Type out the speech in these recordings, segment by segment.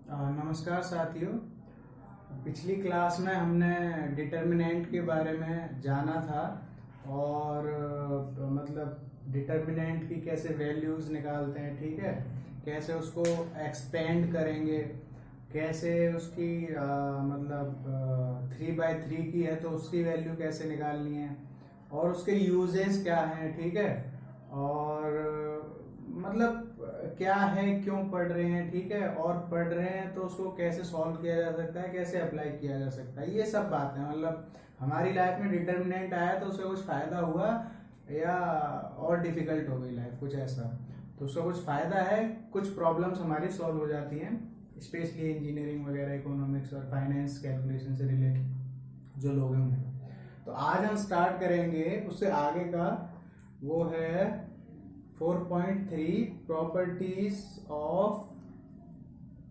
नमस्कार साथियों। पिछली क्लास में हमने डिटर्मिनेंट के बारे में जाना था और मतलब डिटर्मिनेंट की कैसे वैल्यूज़ निकालते हैं, ठीक है, कैसे उसको एक्सपेंड करेंगे, कैसे उसकी मतलब 3/3 की है तो उसकी वैल्यू कैसे निकालनी है और उसके यूजेस क्या हैं, ठीक है, और मतलब क्या है, क्यों पढ़ रहे हैं, ठीक है, और पढ़ रहे हैं तो उसको कैसे सॉल्व किया जा सकता है, कैसे अप्लाई किया जा सकता है, ये सब बातें मतलब हमारी लाइफ में डिटर्मिनेंट आया तो उससे कुछ फायदा हुआ या और डिफिकल्ट हो गई लाइफ, कुछ ऐसा। तो उसका कुछ फायदा है, कुछ प्रॉब्लम्स हमारी सॉल्व हो जाती हैं, स्पेशली इंजीनियरिंग वगैरह, इकोनॉमिक्स और फाइनेंस कैलकुलेशन से रिलेटेड जो लोग हैं उन्हें। तो आज हम स्टार्ट करेंगे उससे आगे का, वो है 4.3 properties of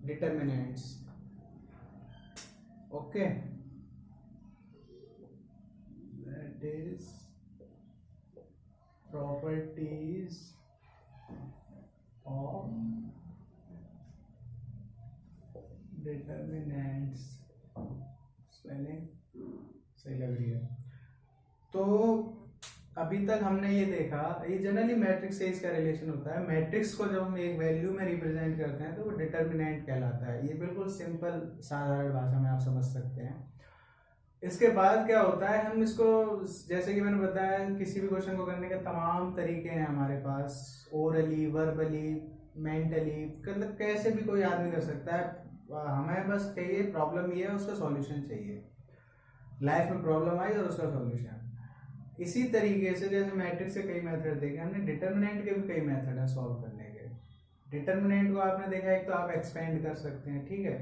determinants. Okay, that is properties of determinants. Spelling सही लग रही है। तो अभी तक हमने ये देखा, ये जनरली मैट्रिक्स से इसका रिलेशन होता है। मैट्रिक्स को जब हम एक वैल्यू में रिप्रेजेंट करते हैं तो वो डिटर्मिनेंट कहलाता है। ये बिल्कुल सिंपल साधारण भाषा में आप समझ सकते हैं। इसके बाद क्या होता है, हम इसको, जैसे कि मैंने बताया, किसी भी क्वेश्चन को करने के तमाम तरीके हैं हमारे पास, ओरली, वर्बली, मेंटली, मतलब कैसे भी कोई आदमी कर सकता है। हमें बस चाहिए, प्रॉब्लम ये है, उसका सॉल्यूशन चाहिए। लाइफ में प्रॉब्लम आई और उसका सॉल्यूशन। इसी तरीके से जैसे मैट्रिक्स के कई मेथड देखे हमने, डिटर्मिनेंट के भी कई मेथड हैं सॉल्व करने के। डिटर्मिनेंट को आपने देखा, एक तो आप एक्सपेंड कर सकते हैं, ठीक है।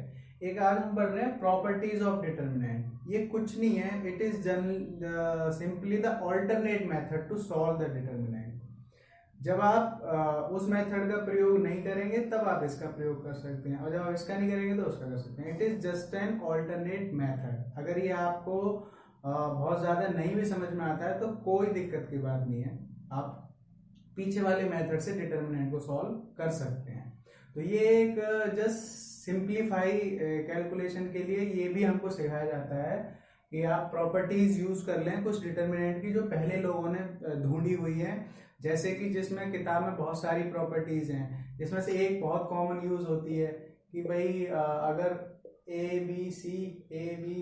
एक आज हम पढ़ रहे हैं प्रॉपर्टीज ऑफ डिटर्मिनेंट। ये कुछ नहीं है, it is simply the alternate method to solve the determinant. जब आप उस मेथड का प्रयोग नहीं करेंगे तब आप इसका प्रयोग कर सकते हैं, और जब आप इसका नहीं करेंगे तो उसका कर सकते हैं। It is just an alternate method. अगर ये आपको बहुत ज़्यादा नहीं भी समझ में आता है तो कोई दिक्कत की बात नहीं है, आप पीछे वाले मेथड से डिटर्मिनेंट को सॉल्व कर सकते हैं। तो ये एक जस्ट सिंप्लीफाई कैलकुलेशन के लिए ये भी हमको सिखाया जाता है कि आप प्रॉपर्टीज यूज कर लें कुछ डिटर्मिनेंट की जो पहले लोगों ने ढूंढी हुई है। जैसे कि जिसमें किताब में बहुत सारी प्रॉपर्टीज हैं, जिसमें से एक बहुत कॉमन यूज होती है कि भाई अगर ए बी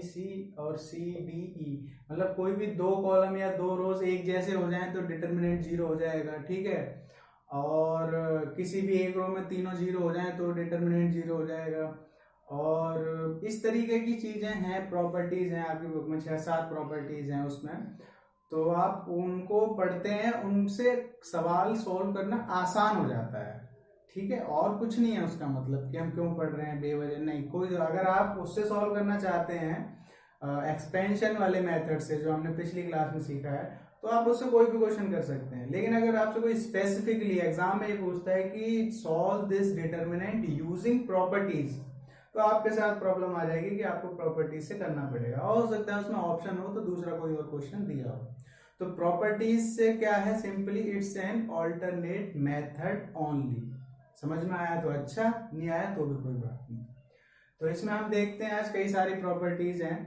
सी और सी डी ई, मतलब कोई भी दो कॉलम या दो रोज एक जैसे हो जाएं तो डिटर्मिनेंट जीरो हो जाएगा, ठीक है। और किसी भी एक रो में तीनों जीरो हो जाएं तो डिटर्मिनेंट जीरो हो जाएगा। और इस तरीके की चीजें हैं, प्रॉपर्टीज हैं आपकी बुक में, 6-7 प्रॉपर्टीज हैं उसमें। तो आप उनको पढ़ते हैं, उनसे सवाल सोल्व करना आसान हो जाता है, ठीक है। और कुछ नहीं है उसका मतलब कि हम क्यों पढ़ रहे हैं बेवजह, नहीं। कोई, अगर आप उससे सॉल्व करना चाहते हैं एक्सपेंशन वाले मेथड से जो हमने पिछली क्लास में सीखा है, तो आप उससे कोई भी क्वेश्चन कर सकते हैं। लेकिन अगर आपसे कोई स्पेसिफिकली एग्जाम में ये पूछता है कि solve this determinant using properties, तो आपके साथ प्रॉब्लम आ जाएगी कि आपको प्रॉपर्टीज से करना पड़ेगा। और हो सकता है उसमें ऑप्शन हो तो दूसरा कोई और क्वेश्चन दिया हो। तो प्रॉपर्टीज से क्या है, simply it's an alternate method only. समझ में आया तो अच्छा, नहीं आया तो भी कोई बात नहीं। तो इसमें हम देखते हैं आज कई सारी प्रॉपर्टीज हैं,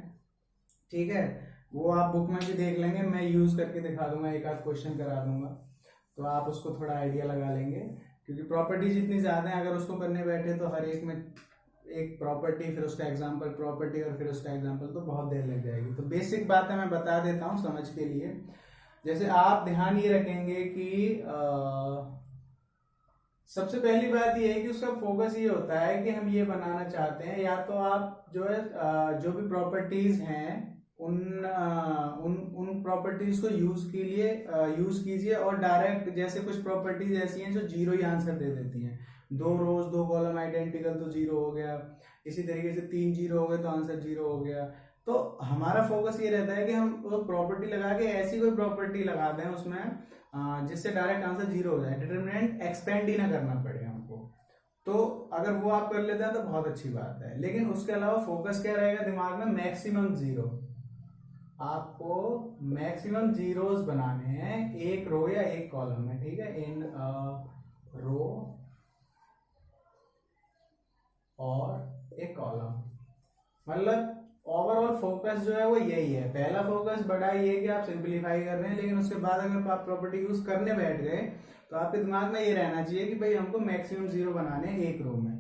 ठीक है। वो आप बुक में भी देख लेंगे, मैं यूज करके दिखा दूंगा, एक आध क्वेश्चन करा दूंगा, तो आप उसको थोड़ा आइडिया लगा लेंगे। क्योंकि प्रॉपर्टीज इतनी ज्यादा है, अगर उसको करने बैठे तो हर एक में एक प्रॉपर्टी, फिर उसका एग्जाम्पल, प्रॉपर्टी और फिर उसका एग्जाम्पल, तो बहुत देर लग जाएगी। तो बेसिक बातें मैं बता देता हूँ समझ के लिए। जैसे आप ध्यान ये रखेंगे कि सबसे पहली बात ये है कि उसका फोकस ये होता है कि हम ये बनाना चाहते हैं, या तो आप जो है जो भी प्रॉपर्टीज हैं उन उन उन प्रॉपर्टीज को यूज कीजिए, और डायरेक्ट, जैसे कुछ प्रॉपर्टीज ऐसी हैं जो जीरो ही आंसर दे देती हैं। दो रोज दो कॉलम आइडेंटिकल तो जीरो हो गया, इसी तरीके से 3 जीरो हो गए तो आंसर जीरो हो गया। तो हमारा फोकस ये रहता है कि हम वो प्रॉपर्टी लगा के ऐसी कोई प्रॉपर्टी लगा दें उसमें जिससे डायरेक्ट आंसर जीरो हो जाए, डिटरमिनेंट एक्सपेंड ही ना करना पड़े हमको। तो अगर वो आप कर लेते हैं तो बहुत अच्छी बात है। लेकिन उसके अलावा फोकस क्या रहेगा दिमाग में, मैक्सिमम जीरो। आपको मैक्सिमम जीरोस बनाने हैं एक रो या एक कॉलम में, ठीक है, इन रो और एक कॉलम। मतलब ओवरऑल फोकस जो है वो यही है। पहला फोकस बड़ा ये है कि आप सिंपलीफाई कर रहे हैं, लेकिन उसके बाद अगर आप प्रॉपर्टी यूज करने बैठ गए तो आपके दिमाग में ये रहना चाहिए कि भाई हमको मैक्सिमम जीरो बनाने हैं एक रो में।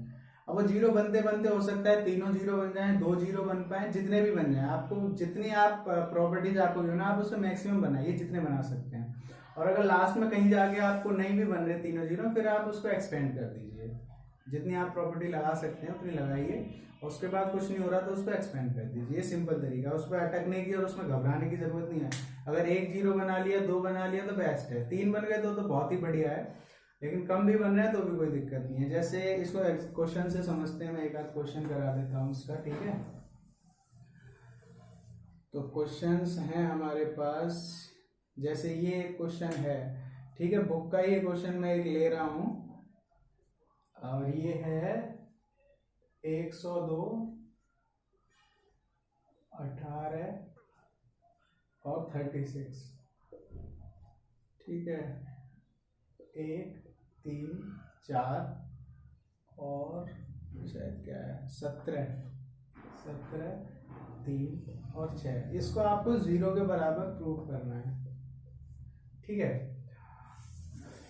अब वो जीरो बनते बनते हो सकता है 3 जीरो बन जाए, 2 जीरो बन पाए, जितने भी बन जाए, आपको जितनी आप प्रॉपर्टीज आपको गिवन आप उसमें मैक्सिमम बनाइए जितने बना सकते हैं। और अगर लास्ट में कहीं जाके आपको नहीं भी बन रहे 3 जीरो, फिर आप उसको एक्सपेंड कर दीजिए, जितनी आप प्रॉपर्टी लगा सकते हैं उतनी लगाइए, और उसके बाद कुछ नहीं हो रहा तो उसको एक्सपेंड कर दीजिए। ये सिंपल तरीका है, उस पर अटकने की और उसमें घबराने की जरूरत नहीं है। अगर 1 जीरो बना लिया, 2 बना लिया तो बेस्ट है, 3 बन गए तो बहुत ही बढ़िया है, लेकिन कम भी बन रहे हैं तो भी कोई दिक्कत नहीं है। जैसे इसको क्वेश्चन से समझते हैं, मैं एक आध क्वेश्चन करा देता हूँ इसका, ठीक है। तो क्वेश्चंस हैं हमारे पास, जैसे ये क्वेश्चन है, ठीक है, बुक का ये क्वेश्चन मैं एक ले रहा हूँ, और ये है 102, 18 और 36, ठीक है, 1, 3, 4 और शायद क्या है 17, 3 और 6। इसको आपको 0 के बराबर प्रूव करना है, ठीक है।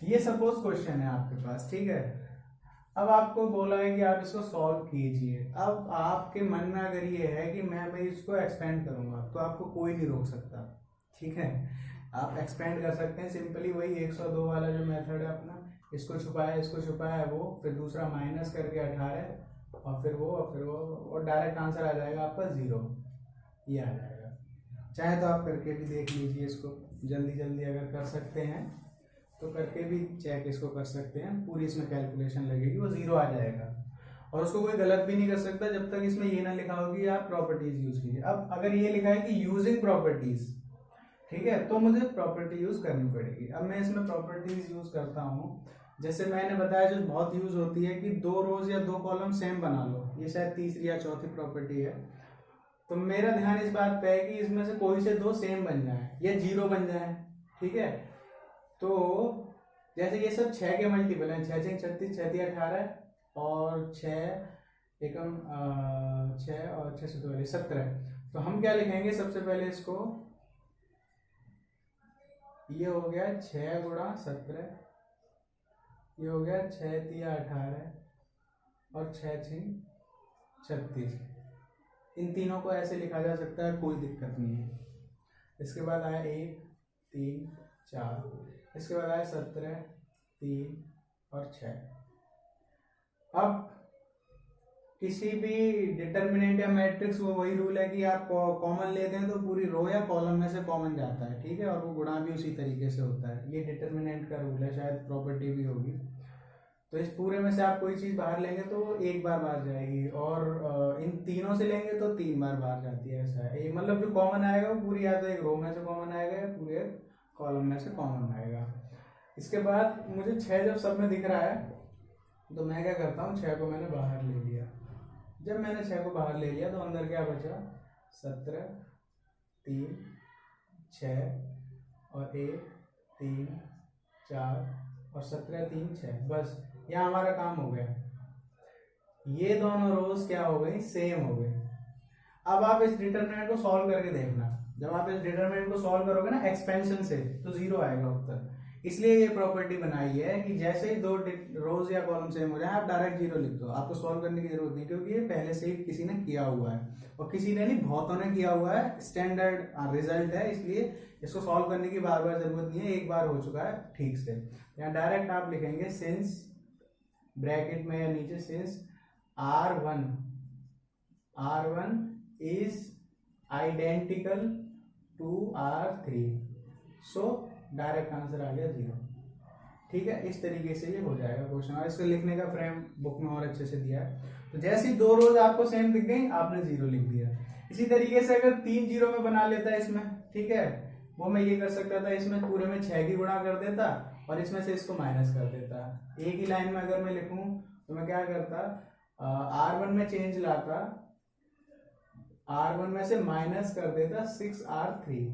ये सपोज क्वेश्चन है आपके पास, ठीक है। अब आपको बोला है कि आप इसको सॉल्व कीजिए। अब आपके मन में अगर ये है कि मैं भाई इसको एक्सपेंड करूंगा, तो आपको कोई नहीं रोक सकता, ठीक है। आप एक्सपेंड कर सकते हैं सिंपली, वही 102 वाला जो मेथड है अपना, इसको छुपाया वो, फिर दूसरा माइनस करके 18 और फिर वो और डायरेक्ट आंसर आ जाएगा आपका 0, ये आ जाएगा। चाहे तो आप करके भी देख लीजिए इसको, जल्दी अगर कर सकते हैं तो करके भी चेक इसको कर सकते हैं, पूरी इसमें कैलकुलेशन लगेगी, वो 0 आ जाएगा। और उसको कोई गलत भी नहीं कर सकता जब तक इसमें ये ना लिखा हो कि आप प्रॉपर्टीज यूज कीजिए। अब अगर ये लिखा है कि यूजिंग प्रॉपर्टीज, ठीक है, तो मुझे प्रॉपर्टी यूज करनी पड़ेगी। अब मैं इसमें प्रॉपर्टीज यूज करता हूँ, जैसे मैंने बताया जो बहुत यूज होती है कि 2 रोज या 2 कॉलम सेम बना लो, ये शायद तीसरी या चौथी प्रॉपर्टी है। तो मेरा ध्यान इस बात पे है कि इसमें से कोई से 2 सेम बन जाए या 0 बन जाए, ठीक है। तो जैसे ये सब 6 के मल्टीपल हैं, 6 6 36, 6 3 18 और 6 एकम 6 और 6 से 17। तो हम क्या लिखेंगे सबसे पहले इसको, ये हो गया 6 गुणा 17, ये हो गया 6 3 18 और 6 6 36। इन तीनों को ऐसे लिखा जा सकता है, कोई दिक्कत नहीं है। इसके बाद आया 1 3 4, इसके बाद आया 17 3 और 6। अब किसी भी डिटर्मिनेंट या मैट्रिक्स वो वही रूल है कि आप कॉमन लेते हैं तो पूरी रो या कॉलम में से कॉमन जाता है, ठीक है, और वो गुणा भी उसी तरीके से होता है। ये डिटर्मिनेंट का रूल है, शायद प्रॉपर्टी भी होगी। तो इस पूरे में से आप कोई चीज बाहर लेंगे तो वो एक बार बाहर जाएगी, और इन तीनों से लेंगे तो 3 बार बाहर जाती है, ऐसा है। मतलब जो कॉमन आएगा वो पूरी या तो एक रो में से कॉमन आएगा या पूरे कॉलम में से कॉमन आएगा। इसके बाद मुझे 6 जब सब में दिख रहा है तो मैं क्या करता हूँ, 6 को मैंने बाहर ले लिया। जब मैंने 6 को बाहर ले लिया तो अंदर क्या बचा, 17 3 6 और 1 3 4 और 17 3 6, बस यहाँ हमारा काम हो गया। ये दोनों रोज क्या हो गई, सेम हो गई। अब आप इस डिटरमिनेंट को सॉल्व करके देखना, जब आप इस डिटरमिनेंट को सॉल्व करोगे ना एक्सपेंशन से, तो 0 आएगा उत्तर। इसलिए ये प्रॉपर्टी बनाई है कि जैसे ही 2 रोज या कॉलम सेम हो जाए आप डायरेक्ट 0 लिख दो, आपको सॉल्व करने की जरूरत नहीं, क्योंकि ये पहले से ही किसी ने किया हुआ है, और किसी ने नहीं, बहुतों ने किया हुआ है, स्टैंडर्ड रिजल्ट है, इसलिए इसको सॉल्व करने की बार बार जरूरत नहीं है, एक बार हो चुका है ठीक से। यहाँ डायरेक्ट आप लिखेंगे सिंस, ब्रैकेट में या नीचे, since R1 is identical to R3, so direct answer आ गया 0, ठीक है। इस तरीके से ये हो जाएगा क्वेश्चन, और इसको लिखने का फ्रेम बुक में और अच्छे से दिया है। तो जैसे ही 2 रोज आपको सेम दिख गई आपने 0 लिख दिया। इसी तरीके से अगर 3 0 में बना लेता है इसमें, ठीक है, वो मैं ये कर सकता था, इसमें पूरे में 6 की गुणा कर देता और इसमें से इसको माइनस कर देता। एक ही लाइन में अगर मैं लिखूं तो मैं क्या करता, R1 में चेंज लाता, R1 में से माइनस कर देता 6R3,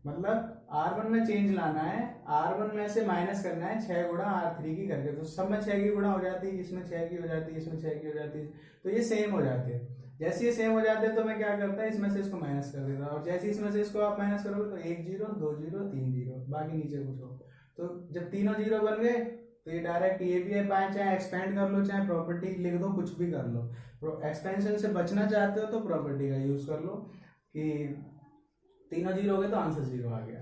मतलब R1 में चेंज लाना है, R1 में से माइनस करना है 6 गुणा R3 की करके, तो सब में 6 की गुणा हो जाती है, इसमें 6 की हो जाती है, इसमें 6 की हो जाती है, तो ये सेम हो जाते हैं। जैसे ये सेम हो जाते हैं तो मैं क्या करता है, इसमें से इसको माइनस कर देता हूँ, और जैसे इसमें से इसको आप माइनस करोगे तो 1 0 2 0 3 0, बाकी नीचे कुछ हो। तो जब तीनों जीरो बन गए तो ये डायरेक्ट ये भी है, चाहे एक्सपेंड कर लो चाहे प्रॉपर्टी लिख दो, कुछ भी कर लो। एक्सपेंशन से बचना चाहते हो तो प्रॉपर्टी का यूज कर लो कि तीनों जीरो हो गए तो आंसर 0 आ गया।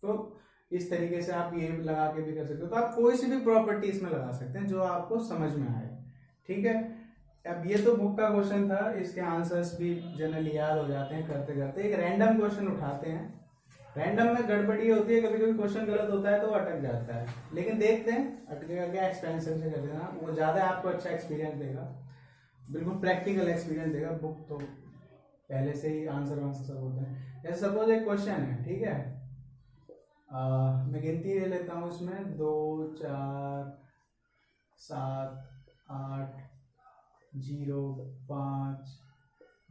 तो इस तरीके से आप ये लगा के भी कर सकते हो। तो आप कोई सी भी प्रॉपर्टी इसमें लगा सकते हैं जो आपको समझ में आए। ठीक है, अब ये तो बुक का क्वेश्चन था, इसके आंसर्स भी जनरली याद हो जाते हैं करते करते। एक रैंडम क्वेश्चन उठाते हैं, रैंडम में गड़बड़ी होती है, कभी कभी क्वेश्चन गलत होता है तो अटक जाता है, लेकिन देखते हैं अटकेगा क्या, एक्सपेंशन से कर देना, वो ज्यादा आपको अच्छा एक्सपीरियंस देगा, बिल्कुल प्रैक्टिकल एक्सपीरियंस देगा। बुक तो पहले से ही आंसर सब होते हैं। जैसे सपोज एक क्वेश्चन है, ठीक है, मैं गिनती ले लेता हूँ इसमें 2 4 7 8 0 5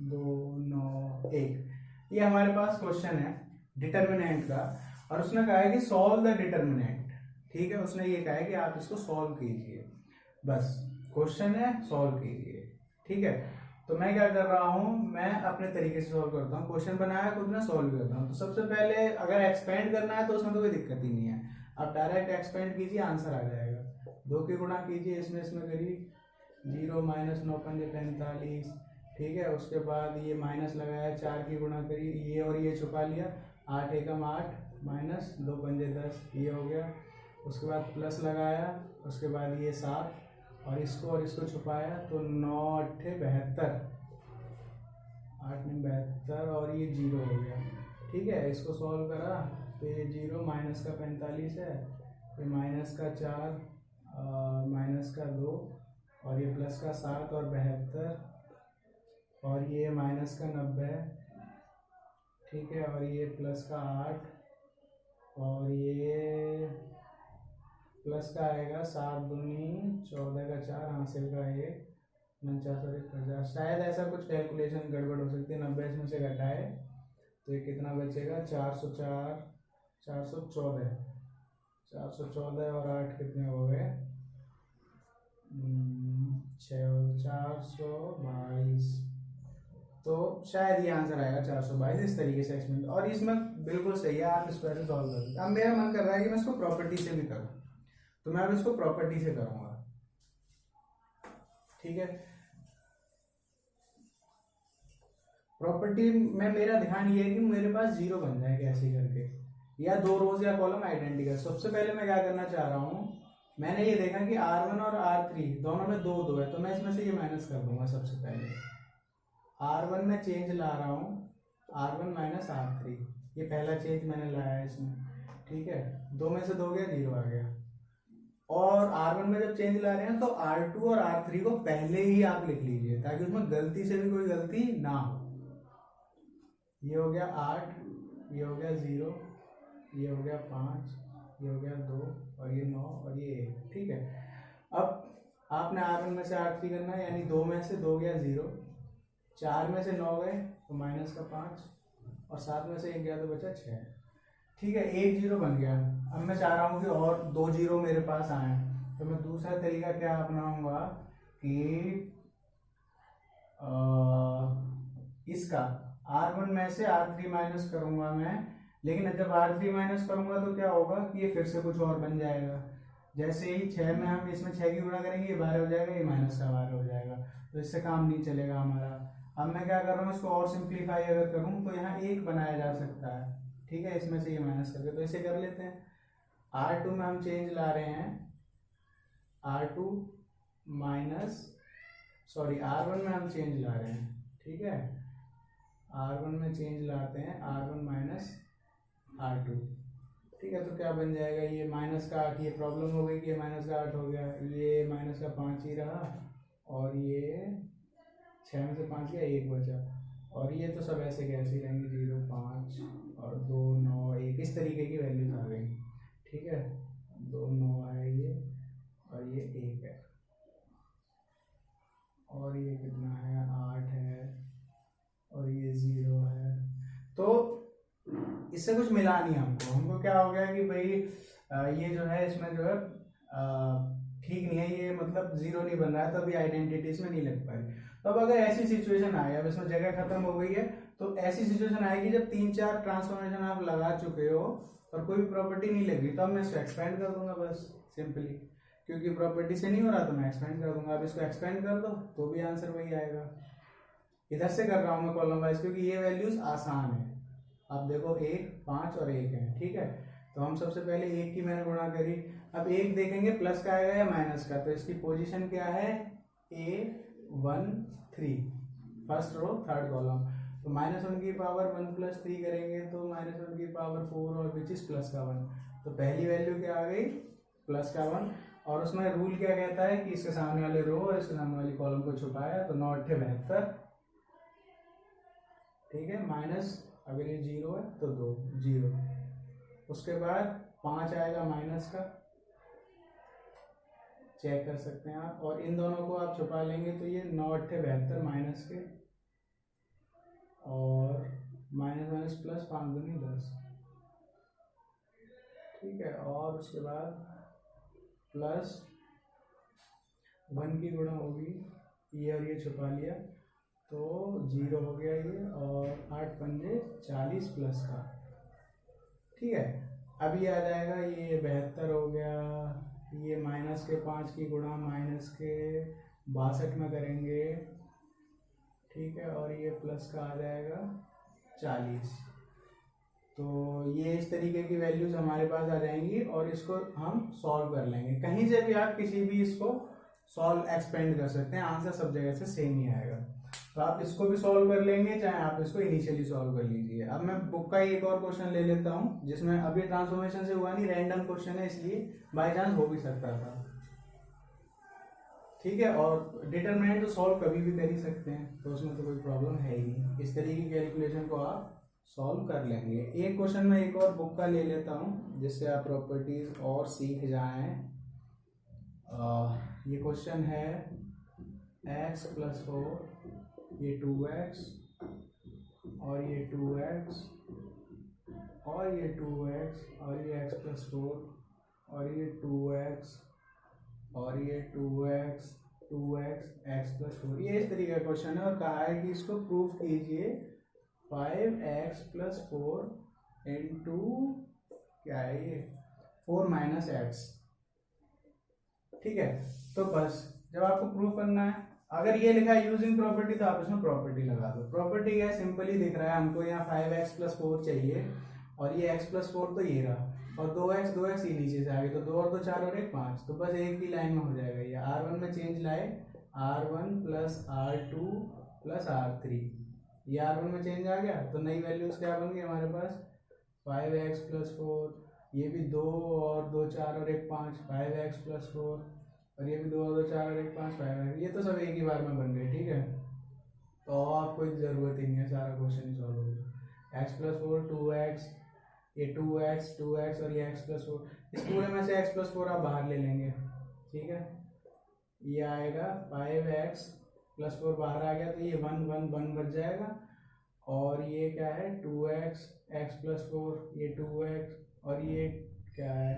2 9 1, ये हमारे पास क्वेश्चन है डिटर्मिनेंट का, और उसने कहा है कि सॉल्व द डिटर्मिनेंट। ठीक है, उसने ये कहा है कि आप इसको सॉल्व कीजिए, बस क्वेश्चन है सॉल्व कीजिए। ठीक है, तो मैं क्या कर रहा हूँ, मैं अपने तरीके से सॉल्व करता हूँ, क्वेश्चन बनाया खुद में सॉल्व करता हूँ। तो सबसे पहले अगर एक्सपेंड करना है तो उसमें तो कोई दिक्कत ही नहीं है, आप डायरेक्ट एक्सपेंड कीजिए, आंसर आ जाएगा। 2 की गुणा कीजिए, इसमें करिए 0 - 9 × 5 = 45। ठीक है, उसके बाद ये माइनस लगाया, 4 की गुणा करिए, ये और ये छुपा लिया, 8 एकम 8 माइनस 2 × 5 = 10, ये हो गया। उसके बाद प्लस लगाया, उसके बाद ये 7 और इसको छुपाया, तो 9 8 72, 8 9 72 और ये 0 हो गया। ठीक है, इसको सॉल्व करा तो ये 0 माइनस का 45 है, ये माइनस का 4 माइनस का 2 और ये प्लस का 7 और 72 और ये माइनस का 90। ठीक है, और ये प्लस का 8 और ये प्लस का आएगा 7 दूनी 14 का 4 हासिल का 1 49 और 50। शायद ऐसा कुछ कैलकुलेशन गड़बड़ हो सकती है, 90 इसमें से घटाए तो ये कितना बचेगा, 404 414 414 और 8 कितने हो गए, 422। तो शायद ये आंसर आएगा 422, इस तरीके से एक्सपेरिमेंट, और इसमें बिल्कुल सही है, आप इसको ऐसे सॉल्व कर सकते हैं। अब मेरा मन कर रहा है कि मैं इसको प्रॉपर्टी से भी करूँ, तो मैं अब इसको प्रॉपर्टी से करूँगा। ठीक है, प्रॉपर्टी में मेरा ध्यान ये है कि मेरे पास 0 बन जाए कैसे करके, या 2 रोज या कॉलम आइडेंटिकल। सबसे पहले मैं क्या करना चाह रहा हूँ, मैंने ये देखा कि R1 और R3 दोनों में 2 2 है, तो मैं इसमें से ये माइनस कर दूंगा। सबसे पहले R1 में चेंज ला रहा हूँ, R1 - R3, ये पहला चेंज मैंने लाया है इसमें। ठीक है, 2 में से 2 गया, 0 आ गया। और R1 में जब चेंज ला रहे हैं तो R2 और R3 को पहले ही आप लिख लीजिए, ताकि उसमें गलती से भी कोई गलती ना हो। ये हो गया 8, ये हो गया 0, ये हो गया 5, ये हो गया 2 और ये 9 और ये 1। ठीक है, अब आपने R1 में से R3 करना है, यानी 2 में से 2 गया 0, 4 में से 9 गए तो माइनस का 5 और 7 में से 1 गया तो बचा 6। ठीक है, 1 0 बन गया। अब मैं चाह रहा हूँ कि और 2 0 मेरे पास आए, तो मैं दूसरा तरीका क्या अपनाऊंगा कि इसका R1 में से R3 माइनस करूंगा मैं, लेकिन जब R3 माइनस करूंगा तो क्या होगा कि ये फिर से कुछ और बन जाएगा। जैसे ही 6 में हम इसमें 6 की गुणा करेंगे, ये 12 हो जाएगा, ये माइनस का 12 हो जाएगा, तो इससे काम नहीं चलेगा हमारा। अब मैं क्या कर रहा हूँ, इसको और सिंप्लीफाई अगर करूँ तो यहाँ 1 बनाया जा सकता है। ठीक है, इसमें से ये माइनस करके, तो इसे कर लेते हैं। R2 में हम चेंज ला रहे हैं, R2 माइनस R1 में हम चेंज ला रहे हैं। ठीक है, R1 में चेंज लाते हैं, R1 माइनस R2। ठीक है, तो क्या बन जाएगा, ये माइनस का 8, ये प्रॉब्लम हो गई कि ये माइनस का 8 हो गया, ये माइनस का 5 ही रहा, और ये 6 में से 5 गया, 1 बचा, और ये तो सब ऐसे कैसे ही रहेंगे, 0 5 और 2 9 1, इस तरीके की वैल्यूज आ गई। ठीक है, 2 9 है ये, और ये 1 है, और ये कितना है, 8 है, और ये 0 है। तो इससे कुछ मिला नहीं हमको। हमको क्या हो गया कि भाई ये जो है इसमें जो है ठीक नहीं है, ये मतलब जीरो नहीं बन रहा है, तो अभी आइडेंटिटी इसमें नहीं लग पाई। तो अब अगर ऐसी सिचुएशन आए, अब इसमें जगह खत्म हो गई है, तो ऐसी सिचुएशन आएगी जब 3-4 ट्रांसफॉर्मेशन आप लगा चुके हो और कोई भी प्रॉपर्टी नहीं लगी, तो अब मैं इसको एक्सपेंड कर दूंगा बस सिंपली, क्योंकि प्रॉपर्टी से नहीं हो रहा तो मैं एक्सपेंड कर दूंगा। अब इसको एक्सपेंड कर दो तो भी आंसर वही आएगा। इधर से कर रहा हूँ मैं कॉलम वाइज, क्योंकि ये वैल्यूज आसान है। आप देखो 1, 5 और 1 है, ठीक है। तो हम सबसे पहले 1 की मैंने गुणा करी। अब 1 देखेंगे प्लस का आएगा या माइनस का, तो इसकी पोजीशन क्या है, A1 3, first row third column. तो -1 की पावर 1 + 3 करेंगे तो -1 की पावर 4 और विच इज प्लस का 1। तो पहली वैल्यू क्या आ गई, प्लस का 1। और उसमें रूल क्या कहता है कि इसके सामने वाले रो और इसके सामने वाली कॉलम को छुपाया, तो 9 × 72, ठीक है। माइनस अगर ये 0 है तो 2 0। उसके बाद 5 आएगा माइनस का, चेक कर सकते हैं आप। और इन दोनों को आप छुपा लेंगे तो ये 9 × 72 माइनस के, और माइनस माइनस प्लस 5 दूनी 10, ठीक है। और उसके बाद प्लस 1 की गुणा होगी, ये और ये छुपा लिया तो 0 हो गया ये, और 8 पंजे 40 प्लस का, ठीक है। अब ये आ जाएगा, ये 72 हो गया, ये माइनस के 5 की गुणा माइनस के 62 में करेंगे, ठीक है। और ये प्लस का आ जाएगा 40। तो ये इस तरीके की वैल्यूज हमारे पास आ जाएंगी, और इसको हम सॉल्व कर लेंगे। कहीं से भी आप किसी भी इसको सॉल्व एक्सपेंड कर सकते हैं, आंसर सब जगह से सेम ही आएगा। तो आप इसको भी सॉल्व कर लेंगे, चाहे आप इसको इनिशियली सॉल्व कर लीजिए। अब मैं बुक का एक और क्वेश्चन ले लेता हूँ, जिसमें अभी ट्रांसफॉर्मेशन से हुआ नहीं, रैंडम क्वेश्चन है, इसलिए बाई चांस हो भी सकता था, ठीक है। और डिटरमिनेंट तो सॉल्व कभी भी कर ही सकते हैं, तो उसमें तो कोई प्रॉब्लम है ही नहीं। इस तरीके की कैलकुलेशन को आप सॉल्व कर लेंगे। एक क्वेश्चन में एक और बुक का ले लेता हूँ, जिससे आप प्रॉपर्टीज और सीख जाएं। ये क्वेश्चन है x + 4, ये 2x, और ये 2x, और ये 2x, और ये x + 4, और ये 2x, और ये 2x, 2x, x + 4। ये इस तरीके का क्वेश्चन है, और कहा है कि इसको प्रूफ कीजिए 5x + 4 इंटू क्या है ये 4 - x, ठीक है। तो बस जब आपको प्रूफ करना है, अगर ये लिखा है यूजिंग प्रॉपर्टी, तो आप इसमें प्रॉपर्टी लगा दो। प्रॉपर्टी क्या है, सिंपली दिख रहा है हमको, यहाँ 5x + 4 चाहिए, और ये x + 4 तो ये रहा, और 2x ये नीचे से आ गई, तो 2 और 2 4 और 1 5, तो बस एक ही लाइन में हो जाएगा। ये R1 में चेंज लाए, R1 + R2 + R3, ये R1 में चेंज आ गया, तो नई वैल्यूज क्या बन गई हमारे पास, 5x + 4, ये भी 2 और 2 4 और 1 5, 5x + 4, और ये भी 2 और 2 4 और 1 5, 5x, ये तो सब एक ही बार में बन गए, ठीक है। तो आपको जरूरत ही नहीं है, सारा क्वेश्चन ही सॉल्व हो गया। x + 4 2x, ये 2x 2x, और ये x + 4, इस पूरे में से x + 4 आप बाहर ले लेंगे, ठीक है। ये आएगा 5x + 4 बाहर आ गया, तो ये 1 1 1 बच जाएगा, और ये क्या है 2x, x + 4, ये 2x, और ये क्या है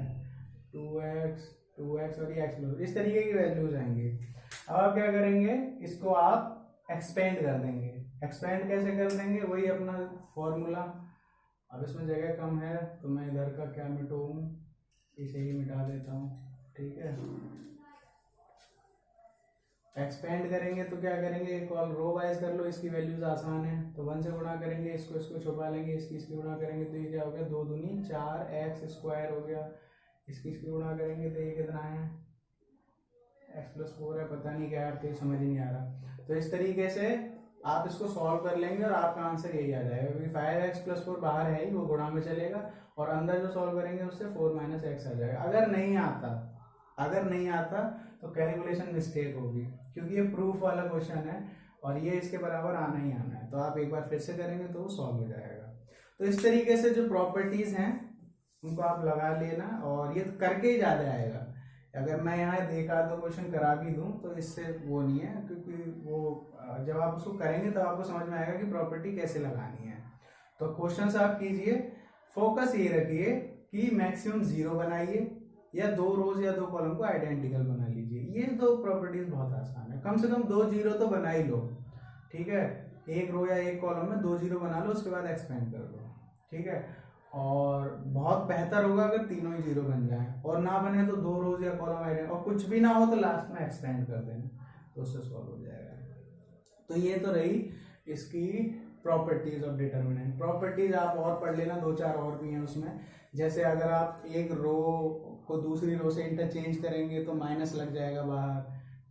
2x 2x, और ये x + 4। इस तरीके की वैल्यूज आएंगी। अब आप क्या करेंगे, इसको आप एक्सपेंड कर देंगे। एक्सपेंड कैसे कर देंगे, वही अपना फॉर्मूला। अब इसमें जगह कम है, तो मैं इधर का क्या मिटाऊँ, इसे ही मिटा देता हूँ, ठीक है। एक्सपेंड करेंगे तो क्या करेंगे, एक और रो वाइज कर लो, इसकी वैल्यूज आसान है। तो 1 से गुणा करेंगे, इसको छुपा लेंगे, इसकी गुणा करेंगे, तो ये क्या हो गया 2 दूनी 4x² हो गया। इसकी गुणा करेंगे तो ये कितना है, x + 4 है, पता नहीं क्या है, तो ये समझ ही नहीं आ रहा। तो इस तरीके से आप इसको सॉल्व कर लेंगे, और आपका आंसर यही आ जाएगा, क्योंकि 5x + 4 बाहर है ही, वो गुणा में चलेगा, और अंदर जो सॉल्व करेंगे उससे 4 - x आ जाएगा। अगर नहीं आता तो कैलकुलेशन मिस्टेक होगी, क्योंकि ये प्रूफ वाला क्वेश्चन है, और ये इसके बराबर आना ही आना है। तो आप एक बार फिर से करेंगे तो वो सॉल्व हो जाएगा। तो इस तरीके से जो प्रॉपर्टीज हैं उनको आप लगा लेना, और ये करके ही ज़्यादा आएगा। अगर मैं यहाँ देखा तो क्वेश्चन करा भी दूँ तो इससे वो नहीं है, क्योंकि वो जब आप उसको करेंगे तो आपको समझ में आएगा कि प्रॉपर्टी कैसे लगानी है। तो क्वेश्चन आप कीजिए, फोकस ये रखिए कि मैक्सिमम 0 बनाइए या 2 रोज या 2 कॉलम को आइडेंटिकल बना लीजिए। ये दो प्रॉपर्टीज बहुत आसान है, कम से कम 2 जीरो तो बना ही लो, ठीक है। एक रो या एक कॉलम में 2 जीरो बना लो, उसके बाद एक्सपेंड कर लो, ठीक है। और बहुत बेहतर होगा अगर तीनों ही जीरो बन जाए, और ना बने तो 2 रोज या कॉलम आइडेंटिकल, और कुछ भी ना हो तो लास्ट में एक्सपेंड कर देना, तो उससे सॉल्व हो जाएगा। तो ये तो रही इसकी प्रॉपर्टीज ऑफ डिटर्मिनेंट। प्रॉपर्टीज आप और पढ़ लेना, 2-4 और भी हैं उसमें। जैसे अगर आप एक रो को दूसरी रो से इंटरचेंज करेंगे तो माइनस लग जाएगा बाहर,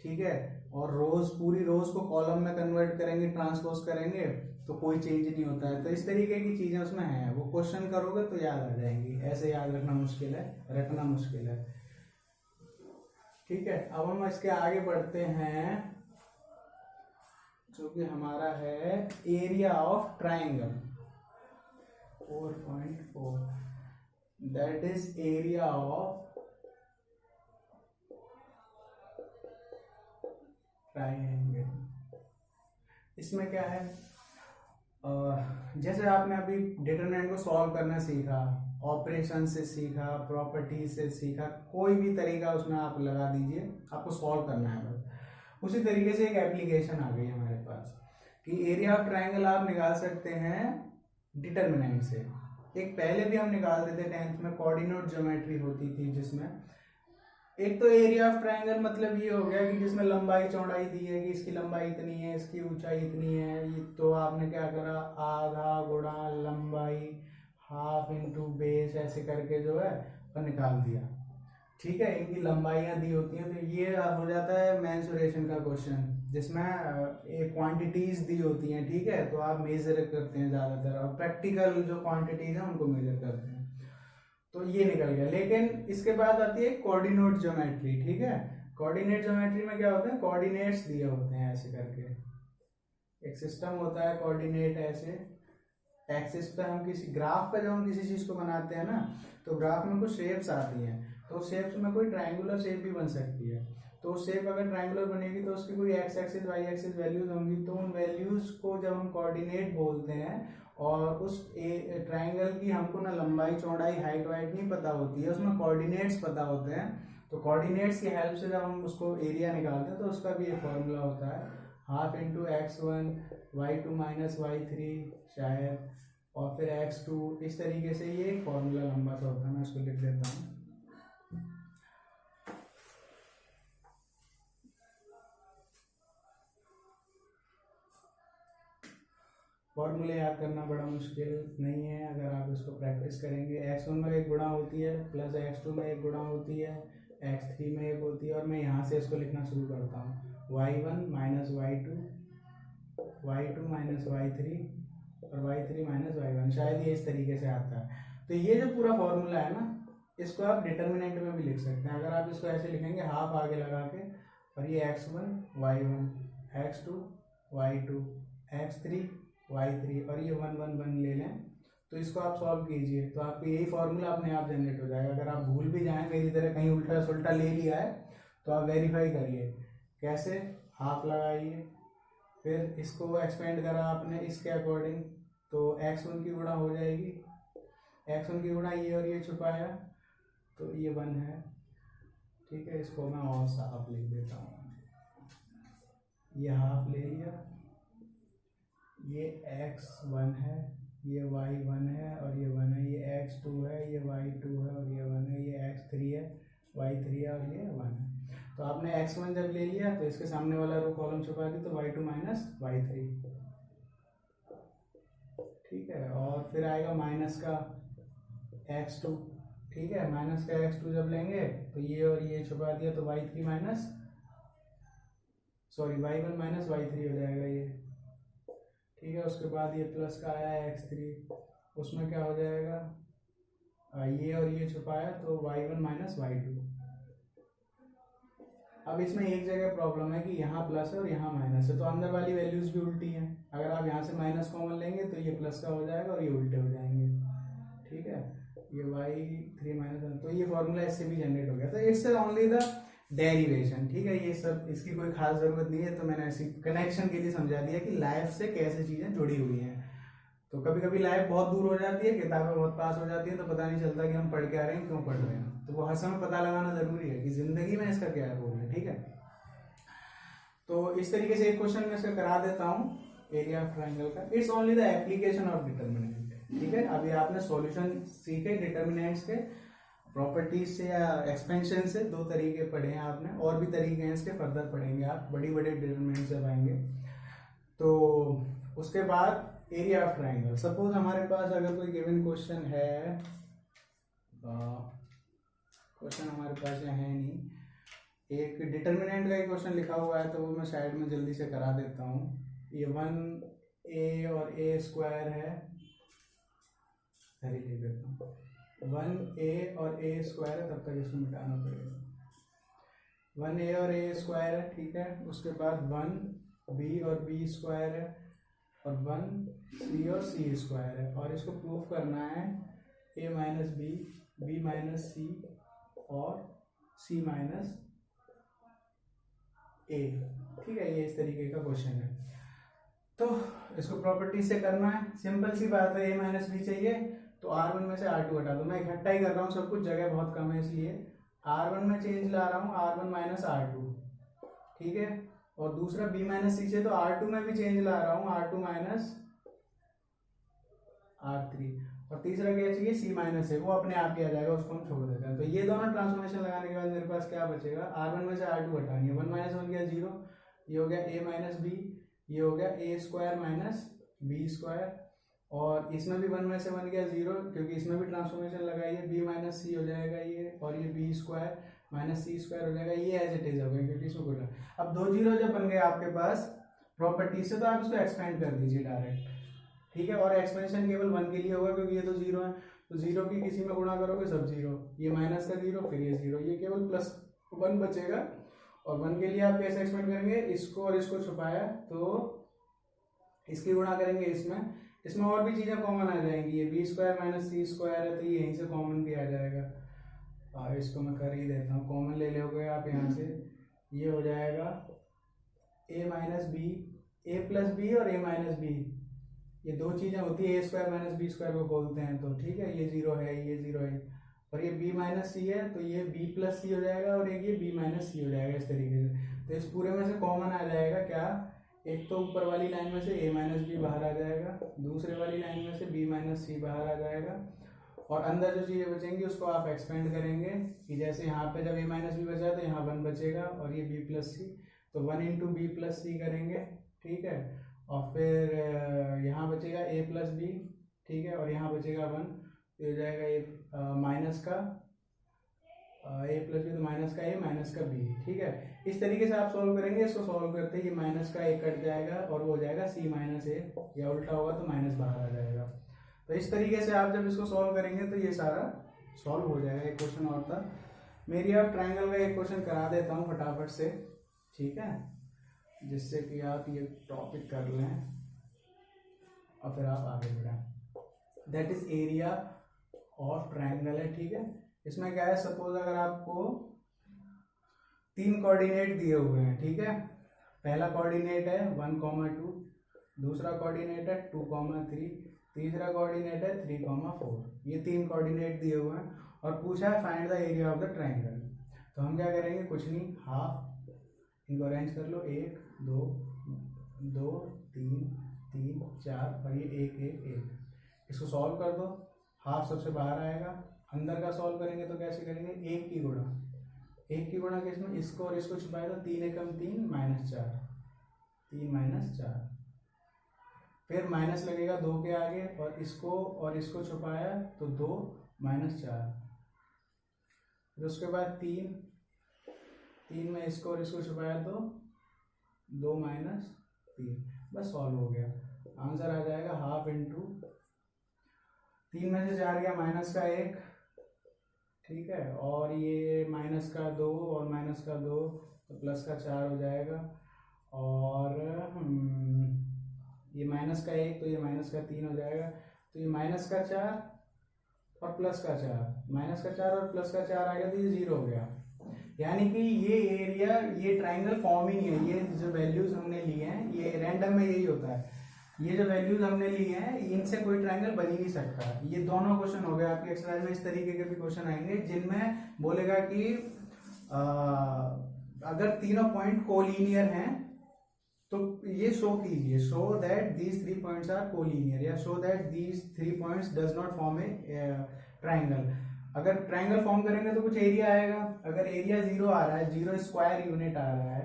ठीक है। और रोज, पूरी रोज को कॉलम में कन्वर्ट करेंगे, ट्रांसपोज करेंगे तो कोई चेंज नहीं होता है। तो इस तरीके की चीजें उसमें हैं, वो क्वेश्चन करोगे तो याद आ जाएंगी, ऐसे याद रखना मुश्किल है, रखना मुश्किल है, ठीक है। अब हम इसके आगे बढ़ते हैं, जो कि हमारा है area of triangle 4.4, that is area of triangle. इसमें क्या है, जैसे आपने अभी डिटरमिनेंट को सॉल्व करना सीखा, ऑपरेशन से सीखा, प्रॉपर्टी से सीखा, कोई भी तरीका उसमें आप लगा दीजिए, आपको सॉल्व करना है बस। उसी तरीके से एक एप्लीकेशन आ गई हमारे पास कि एरिया ऑफ ट्राइंगल आप निकाल सकते हैं डिटरमिनेंट से। एक पहले भी हम निकालते थे 10th में, कोऑर्डिनेट ज्योमेट्री होती थी, जिसमें एक तो एरिया ऑफ ट्राइंगल मतलब ये हो गया कि जिसमें लंबाई चौड़ाई दी है कि इसकी लंबाई इतनी है, इसकी ऊंचाई इतनी है, ये तो आपने क्या करा, आधा गुणा लंबाई हाफ इंटू बेस ऐसे करके जो है वो निकाल दिया, ठीक है। इनकी लंबाइयाँ दी होती हैं, तो ये हो जाता है मेंसुरेशन का क्वेश्चन, जिसमें एक क्वांटिटीज दी होती हैं, ठीक है। तो आप मेजर करते हैं ज़्यादातर, और प्रैक्टिकल जो क्वांटिटीज हैं उनको मेजर करते हैं, तो ये निकल गया। लेकिन इसके बाद आती है कोऑर्डिनेट ज्योमेट्री, ठीक है। कोऑर्डिनेट ज्योमेट्री में क्या होता है, कोऑर्डिनेट्स दिए होते हैं ऐसे करके, एक सिस्टम होता है कोऑर्डिनेट ऐसे, एक्सिस पे हम किसी ग्राफ पे जब हम किसी चीज को बनाते हैं ना, तो ग्राफ में कुछ शेप्स आती हैं, तो शेप्स में कोई ट्रायंगुलर शेप भी बन सकती है। तो शेप अगर ट्रायंगुलर बनेगी तो उसकी कोई x axis y axis values होंगी, तो उन वैल्यूज को जब हम कोऑर्डिनेट बोलते हैं, और उस ट्रायंगल की हमको ना लंबाई चौड़ाई हाइट वाइट नहीं पता होती है, उसमें कोऑर्डिनेट्स पता होते हैं। तो कोऑर्डिनेट्स की हेल्प से जब हम उसको एरिया निकालते हैं तो उसका भी एक फॉर्मूला होता है, half into x1 y2 minus y3 शायद, और फिर x2, इस तरीके से ये एक फॉर्मूला लंबा सा होता है, मैं इसको लिख देता हूँ। फॉर्मूले याद करना बड़ा मुश्किल नहीं है अगर आप इसको प्रैक्टिस करेंगे। x1 में एक गुणा होती है, प्लस x2 में एक गुणा होती है, x3 में एक होती है, और मैं यहाँ से इसको लिखना शुरू करता हूँ, y1 minus y2, y2 minus y3, और y3 माइनस y1, शायद ये इस तरीके से आता है। तो ये जो पूरा फॉर्मूला है ना, इसको आप डिटर्मिनेंट में भी लिख सकते हैं। अगर आप इसको ऐसे लिखेंगे हाफ आगे लगा के, और ये x1 y1, x2 y2, x3 y3, और ये 1 1 1 ले लें, तो इसको आप सॉल्व कीजिए, तो आपको यही फॉर्मूला अपने आप जनरेट हो जाएगा। अगर आप भूल भी जाएं मेरी तरह, कहीं उल्टा सुल्टा ले लिया है, तो आप वेरीफाई करिए कैसे, हाफ लगाइए, फिर इसको एक्सपेंड करा आपने इसके अकॉर्डिंग, तो x1 की गुणा हो जाएगी, x1 की गुणा ये और ये छुपाया, तो ये 1 है, ठीक है। इसको मैं और साफ लिख देता हूँ, ये हाफ ले लिया, ये x1 है, ये y1 है, और ये 1 है, ये x2 है, ये y2 है, और ये 1 है, ये x3 है, y3 है, और ये 1 है। तो आपने x1 जब ले लिया तो इसके सामने वाला रो कॉलम छुपा दी, तो y2 माइनस y3, ठीक है। और फिर आएगा माइनस का x2, ठीक है। माइनस का x2 जब लेंगे तो ये और ये छुपा दिया, तो y3 minus sorry y1 minus y3 हो जाएगा ये, ठीक है। उसके बाद ये प्लस का आया x3, उसमें क्या हो जाएगा, ये और ये छुपाया, तो y1 माइनस y2। अब इसमें एक जगह प्रॉब्लम है कि यहाँ प्लस है और यहाँ माइनस है, तो अंदर वाली वैल्यूज भी उल्टी हैं। अगर आप यहाँ से माइनस कॉमन लेंगे तो ये प्लस का हो जाएगा और ये उल्टे हो जाएंगे, ठीक है। ये y3 माइनस, तो ये फॉर्मूला इससे भी जनरेट हो गया। तो इट्स ओनली द डेरिवेशन, ठीक है। ये सब, इसकी कोई खास जरूरत नहीं है, तो मैंने ऐसी कनेक्शन के लिए समझा दिया कि लाइफ से कैसे चीजें जुड़ी हुई हैं। तो कभी कभी लाइफ बहुत दूर हो जाती है, किताबें बहुत पास हो जाती है, तो पता नहीं चलता कि हम पढ़ के आ रहे हैं, क्यों पढ़ रहे हैं। तो वो हर समय पता लगाना जरूरी है कि जिंदगी में इसका क्या रोल है। ठीक है, तो इस तरीके से एक क्वेश्चन में इसका करा देता हूँ एरिया ऑफ ट्राइंगल का। It's only the application of determinant. ठीक है, अभी आपने सॉल्यूशन सीखे डिटर्मिनेंट्स के, प्रॉपर्टीज से या एक्सपेंशन से, दो तरीके पढ़े हैं आपने, और भी तरीके हैं इसके, फर्दर पढ़ेंगे आप, बड़ी बड़े डिटर्मिनेंट जब आएंगे। तो उसके बाद एरिया ऑफ ट्राइंगल। सपोज हमारे पास अगर कोई गिवन क्वेश्चन है, क्वेश्चन हमारे पास यहाँ है नहीं, एक डिटर्मिनेंट का एक क्वेश्चन लिखा हुआ है, तो वो मैं साइड में जल्दी से करा देता हूँ। ये 1a और a स्क्वायर है, लिख देता हूँ 1a और a स्क्वायर है, तब तक इसको मिटाना पड़ेगा। 1a और a स्क्वायर है, ठीक है। उसके बाद 1b और b स्क्वायर है, और 1c और c स्क्वायर है, और इसको प्रूफ करना है a minus b, b minus c और c माइनस a। ठीक है, ये इस तरीके का क्वेश्चन है। तो इसको प्रॉपर्टी से करना है, सिंपल सी बात है। a माइनस बी चाहिए तो r1 में से r2 हटा दो। मैं इकट्ठा ही कर रहा हूँ सब कुछ, जगह बहुत कम है इसलिए r1 में चेंज ला रहा हूँ, r1 माइनस r2। ठीक है, और दूसरा b माइनस सी से तो r2 में भी चेंज ला रहा हूँ, r2 माइनस r3। और तीसरा क्या चाहिए, c माइनस है, वो अपने आप ही आ जाएगा, उसको हम छोड़ देते हैं। तो ये दोनों ट्रांसफॉर्मेशन लगाने के बाद मेरे पास क्या बचेगा, r1 में से r2 हटानी है, 1 माइनस 1 गया 0, ये हो गया a माइनस बी, ये हो गया a square minus b square, और इसमें भी 1 में से 1 गया 0, क्योंकि इसमें भी ट्रांसफॉर्मेशन लगाई है, b माइनस सी हो जाएगा ये, और ये b स्क्वायर माइनस सी स्क्वायर हो जाएगा, ये एज इट इज हो गया क्योंकि इसमें कोई। अब 2 जीरो जब बन गए आपके पास प्रॉपर्टी से, तो आप इसको एक्सपेंड कर दीजिए डायरेक्ट। ठीक है, और एक्सपेंशन केवल 1 के लिए होगा क्योंकि ये तो 0 है, तो 0 की किसी में गुणा करोगे सब 0, ये माइनस का 0, फिर ये 0, ये केवल प्लस 1 बचेगा। और 1 के लिए आप कैसे एक्सपेंड करेंगे, इसको और इसको छुपाया तो इसकी गुणा करेंगे इसमें, इसमें और भी चीजें कॉमन आ जाएंगी, ये बी स्क्वायर माइनस सी स्क्वायर है, तो ये यहीं से कॉमन भी आ जाएगा। इसको मैं कर ही देता हूँ, कॉमन ले लोगे आप यहाँ से, ये हो जाएगा a minus b, a plus b और a माइनस बी, ये दो चीजें होती है, a square minus b square को बोलते हैं। तो ठीक है, ये 0 है, ये 0 है, और ये b माइनस सी है, तो ये b प्लस सी हो जाएगा, और एक ये b माइनस सी हो जाएगा, इस तरीके से। तो इस पूरे में से कॉमन आ जाएगा क्या, एक तो ऊपर वाली लाइन में से a माइनस बी बाहर आ जाएगा, दूसरे वाली लाइन में से b माइनस सी बाहर आ जाएगा, और अंदर जो चीजें बचेंगी उसको आप एक्सपेंड करेंगे कि जैसे यहाँ पे जब a माइनस बी बचा तो यहाँ 1 बचेगा, और ये b प्लस सी, तो 1 इंटू बी प्लस सी करेंगे। ठीक है, और फिर यहाँ बचेगा a प्लस बी, ठीक है, और यहाँ बचेगा 1, तो हो जाएगा a माइनस का a प्लस बी, तो माइनस का a माइनस का b। ठीक है, इस तरीके से आप सॉल्व करेंगे। इसको सॉल्व करते ही माइनस का a कट जाएगा और वो हो जाएगा c माइनस a, या उल्टा होगा तो माइनस बाहर आ जाएगा। तो इस तरीके से आप जब इसको सॉल्व करेंगे तो ये सारा सॉल्व हो जाएगा। एक क्वेश्चन और था, मेरी आप ट्राइंगल का एक क्वेश्चन करा देता हूँ फटाफट से, ठीक है, जिससे कि आप ये टॉपिक कर लें और फिर आप आगे बढ़ें। That is area of triangle है। ठीक है, इसमें क्या है, सपोज अगर आपको 3 कोऑर्डिनेट दिए हुए हैं, ठीक है, पहला कोऑर्डिनेट है 1,2, दूसरा कोऑर्डिनेट है 2,3, तीसरा कोऑर्डिनेट है 3,4। ये 3 कोऑर्डिनेट दिए हुए हैं और पूछा है find the area of the triangle. तो हम क्या करेंगे, कुछ नहीं, हाफ, इनको अरेंज कर लो, 1 2 2 3 3 4, और ये 1 1 1। इसको सॉल्व कर दो, हाफ सबसे बाहर आएगा। अंदर का सॉल्व करेंगे तो कैसे करेंगे, 1 की गुणा, 1 की गुणा किसमें, इसको और इसको छुपाए तो 3 एकम 3 माइनस 4, 3 माइनस 4, फिर माइनस लगेगा 2 के आगे, और इसको छुपाया तो 2 माइनस 4, फिर उसके बाद 3 में इसको और इसको छुपाया तो 2 माइनस 3, बस सॉल्व हो गया। आंसर आ जाएगा हाफ इंटू 3 में से 4 गया माइनस का 1, ठीक है, और ये माइनस का 2 और माइनस का 2 तो प्लस का 4 हो जाएगा, और ये माइनस का 1 तो ये माइनस का 3 हो जाएगा। तो ये माइनस का 4 और प्लस का 4, माइनस का 4 और प्लस का 4 आ गया तो ये 0 हो गया। यानी कि ये एरिया, ये ट्राइंगल फॉर्म ही नहीं है। ये जो वैल्यूज हमने लिए हैं ये रैंडम में यही होता है, ये जो वैल्यूज हमने ली हैं इनसे कोई ट्रायंगल बन ही नहीं सकता। ये दोनों क्वेश्चन हो गए आपके एक्सरसाइज में। इस तरीके के भी क्वेश्चन आएंगे जिनमें बोलेगा कि अगर तीनों पॉइंट कोलिनियर हैं तो ये शो कीजिए, show that these 3 points are collinear, या show that these 3 points does not form a triangle. अगर ट्रायंगल फॉर्म करेंगे तो कुछ एरिया आएगा। अगर एरिया 0 आ रहा है, 0 स्क्वायर यूनिट आ रहा है,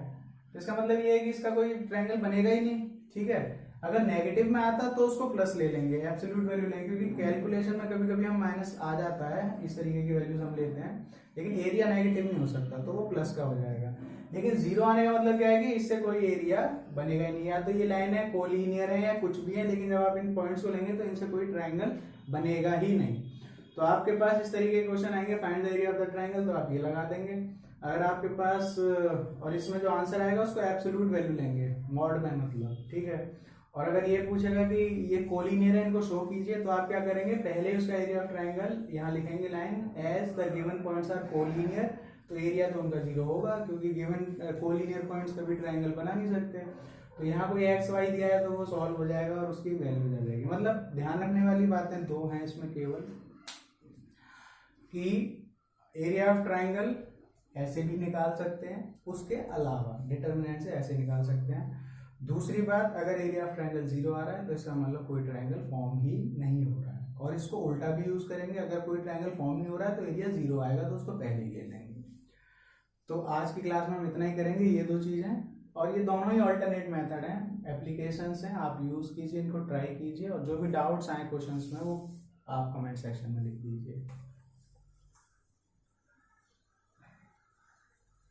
तो इसका मतलब ये है कि इसका कोई ट्रायंगल बनेगा ही नहीं। ठीक है, अगर नेगेटिव में आता तो उसको प्लस ले लेंगे, एब्सोल्यूट वैल्यू लेंगे, क्योंकि कैलकुलेशन में कभी कभी हम माइनस आ जाता है, इस तरीके की वैल्यूज हम लेते हैं, लेकिन एरिया नेगेटिव नहीं हो सकता तो वो प्लस का हो जाएगा। लेकिन 0 आने का मतलब क्या है कि इससे कोई एरिया बनेगा ही नहीं। या तो ये लाइन है कोलिनियर है या कुछ भी है, लेकिन जब आप इन पॉइंट्स को लेंगे तो इनसे कोई ट्रायंगल बनेगा ही नहीं। तो आपके पास इस तरीके के क्वेश्चन आएंगे, find the area of the triangle, तो आप ये लगा देंगे। अगर आपके पास और इसमें जो आंसर आएगा उसको एब्सोल्यूट वैल्यू लेंगे, मॉड में मतलब। ठीक है, और अगर ये पूछेगा कि ये कोलिनियर है, इनको शो कीजिए, तो आप क्या करेंगे, पहले उसका एरिया ऑफ ट्रायंगल यहाँ लिखेंगे line, as the given points are collinear, तो एरिया तो उनका 0 होगा, क्योंकि गिवन कोलिनियर पॉइंट्स कभी ट्रायंगल बना नहीं सकते। तो यहाँ कोई एक्स वाई दिया है तो वो सॉल्व हो जाएगा और उसकी वैल्यू आ जाएगी। मतलब ध्यान रखने वाली बातें दो हैं इसमें केवल, कि एरिया ऑफ ट्रायंगल ऐसे भी निकाल सकते हैं, उसके अलावा डिटर्मिनेंट से ऐसे निकाल सकते हैं। दूसरी बात, अगर एरिया ऑफ ट्रायंगल 0 आ रहा है तो इसका मतलब कोई ट्रायंगल फॉर्म ही नहीं हो रहा है। और इसको उल्टा भी यूज करेंगे, अगर कोई ट्रायंगल फॉर्म नहीं हो रहा है तो एरिया 0 आएगा तो उसको पहले ही ले लेंगे। तो आज की क्लास में हम इतना ही करेंगे, ये दो चीजें, और ये दोनों ही ऑल्टरनेट मेथड हैं, एप्लीकेशंस हैं, आप यूज कीजिए, इनको ट्राई कीजिए, और जो भी डाउट्स आए क्वेश्चंस में वो आप कमेंट सेक्शन में लिख दीजिए।